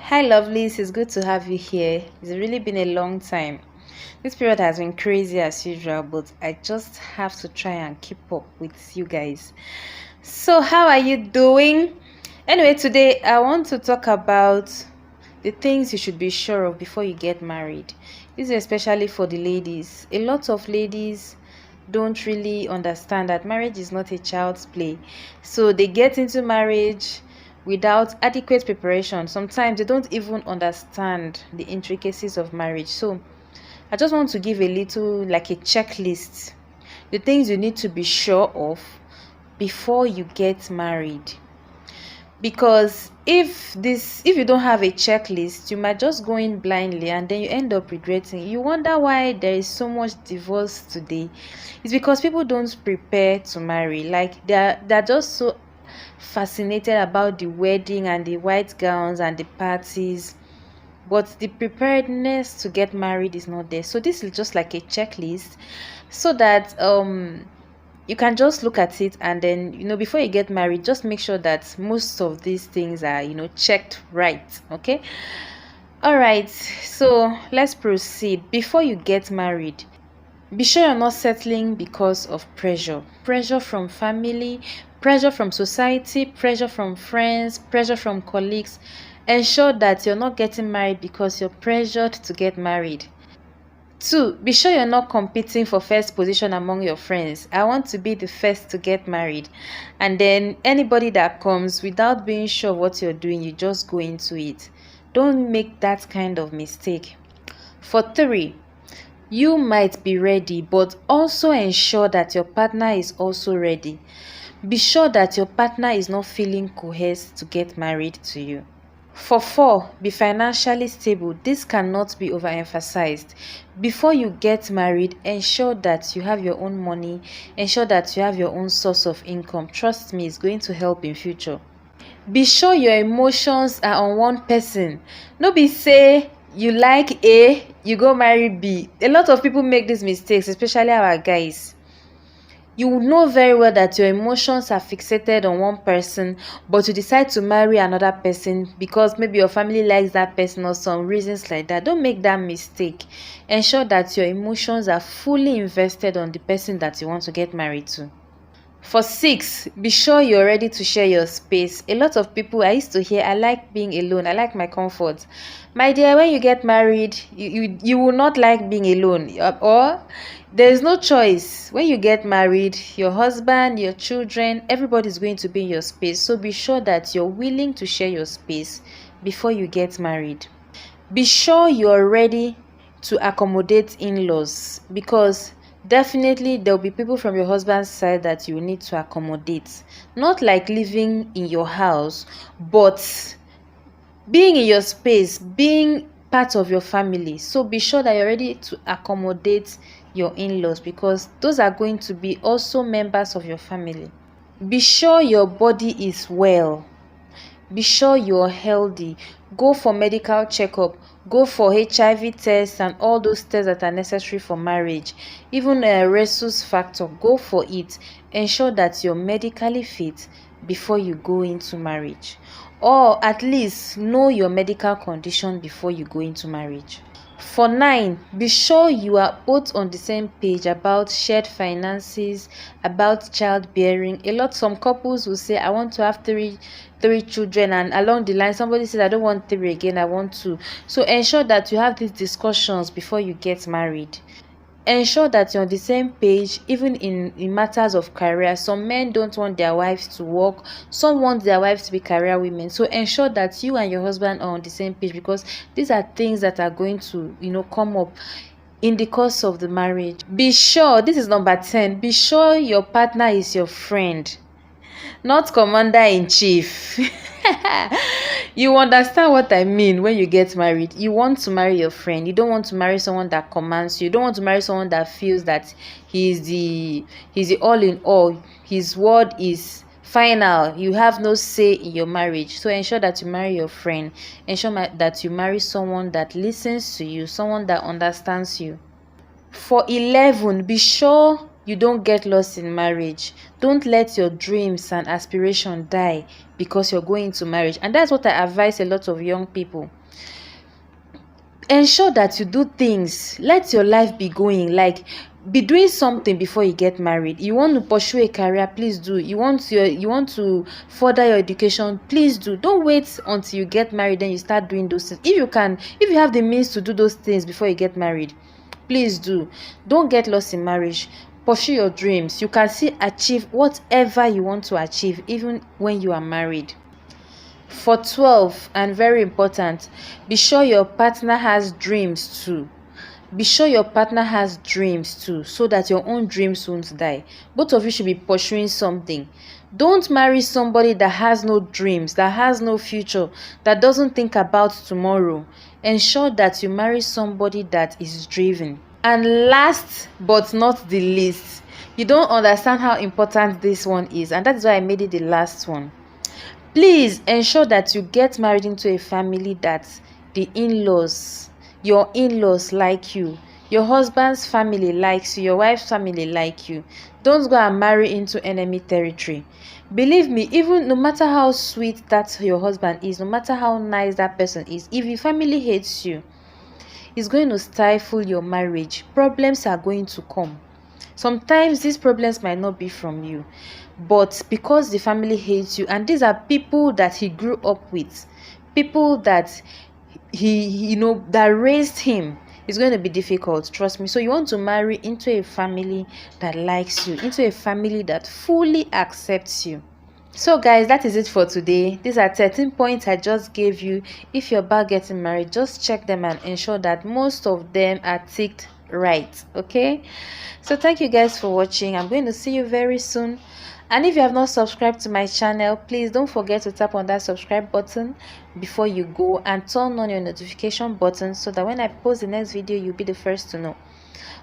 Hi, lovelies. It's good to have you here. It's really been a long time. This period has been crazy as usual, but I just have to try and keep up with you guys. So, how are you doing? Anyway, today I want to talk about the things you should be sure of before you get married. This is especially for the ladies. A lot of ladies don't really understand that marriage is not a child's play. So, they get into marriage without adequate preparation. Sometimes they don't even understand the intricacies of marriage. So, I just want to give a little, like a checklist, the things you need to be sure of before you get married. Because if you don't have a checklist, you might just go in blindly and then you end up regretting. You wonder why there is so much divorce today. It's because people don't prepare to marry. Like they're just so fascinated about the wedding and the white gowns and the parties, but the preparedness to get married is not there. So this is just like a checklist, so that you can just look at it, and then before you get married, just make sure that most of these things are checked right. Okay. All right, so let's proceed. Before you get married, be sure you're not settling because of pressure from family, pressure from society, pressure from friends, pressure from colleagues. Ensure that you're not getting married because you're pressured to get married. 2, be sure you're not competing for first position among your friends. I want to be the first to get married. And then anybody that comes without being sure what you're doing, you just go into it. Don't make that kind of mistake. For 3, you might be ready, but also ensure that your partner is also ready. Be sure that your partner is not feeling coerced to get married to you. For 4, be financially stable. This cannot be overemphasized. Before you get married, ensure that you have your own money. Ensure that you have your own source of income. Trust me, it's going to help in future. Be sure your emotions are on one person. No be say you like A, you go marry B. A lot of people make these mistakes, especially our guys. You will know very well that your emotions are fixated on one person, but you decide to marry another person because maybe your family likes that person or some reasons like that. Don't make that mistake. Ensure that your emotions are fully invested on the person that you want to get married to. For 6, be sure you're ready to share your space. A lot of people, I used to hear, I like being alone, I like my comfort. My dear, when you get married, you will not like being alone. Or there is no choice. When you get married, your husband, your children, everybody's going to be in your space. So be sure that you're willing to share your space before you get married. Be sure you're ready to accommodate in-laws, because definitely there'll be people from your husband's side that you need to accommodate. Not like living in your house, but being in your space, being part of your family. So be sure that you're ready to accommodate your in-laws, because those are going to be also members of your family. Be sure your body is well. Be sure you're healthy. Go for medical checkup. Go for HIV tests and all those tests that are necessary for marriage. Even a rhesus factor, go for it. Ensure that you're medically fit before you go into marriage, or at least know your medical condition before you go into marriage. For 9, be sure you are both on the same page about shared finances, about childbearing. Some couples will say, I want to have three children, and along the line somebody says, I don't want 3 again, I want 2. So ensure that you have these discussions before you get married. Ensure that you're on the same page, even in matters of career. Some men don't want their wives to work, some want their wives to be career women. So ensure that you and your husband are on the same page, because these are things that are going to come up in the course of the marriage. Be sure, this is number 10, be sure your partner is your friend, not commander in chief. You understand what I mean? When you get married, you want to marry your friend. You don't want to marry someone that commands you. You don't want to marry someone that feels that he's the all in all. His word is final. You have no say in your marriage. So ensure that you marry your friend. Ensure that you marry someone that listens to you, someone that understands you. For 11, be sure you don't get lost in marriage. Don't let your dreams and aspiration die because you're going to marriage. And that's what I advise a lot of young people. Ensure that you do things, let your life be going, like be doing something before you get married. You want to pursue a career, please do. You want to further your education, please do. Don't wait until you get married then you start doing those things. If you have the means to do those things before you get married, please do. Don't get lost in marriage. Pursue your dreams. You can still achieve whatever you want to achieve even when you are married. For 12, and very important, be sure your partner has dreams too. Be sure your partner has dreams too, so that your own dreams won't die. Both of you should be pursuing something. Don't marry somebody that has no dreams, that has no future, that doesn't think about tomorrow. Ensure that you marry somebody that is driven. And last but not the least, you don't understand how important this one is, and that's why I made it the last one. Please ensure that you get married into a family that your in-laws like you, your husband's family likes you, your wife's family like you. Don't go and marry into enemy territory. Believe me, even no matter how sweet that your husband is, no matter how nice that person is, if your family hates you, it's going to stifle your marriage. Problems are going to come. Sometimes these problems might not be from you, but because the family hates you, and these are people that he grew up with, people that that raised him, it's going to be difficult, trust me. So you want to marry into a family that likes you, into a family that fully accepts you. So guys, that is it for today. These are 13 points I just gave you. If you're about getting married, just check them and ensure that most of them are ticked right. Okay, so thank you guys for watching. I'm going to see you very soon. And if you have not subscribed to my channel, please don't forget to tap on that subscribe button before you go, and turn on your notification button so that when I post the next video, you'll be the first to know.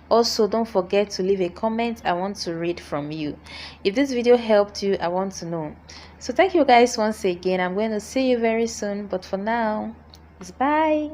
Also, don't forget to leave a comment. I want to read from you. If this video helped you, I want to know. So thank you guys once again. I'm going to see you very soon, but for now, it's bye.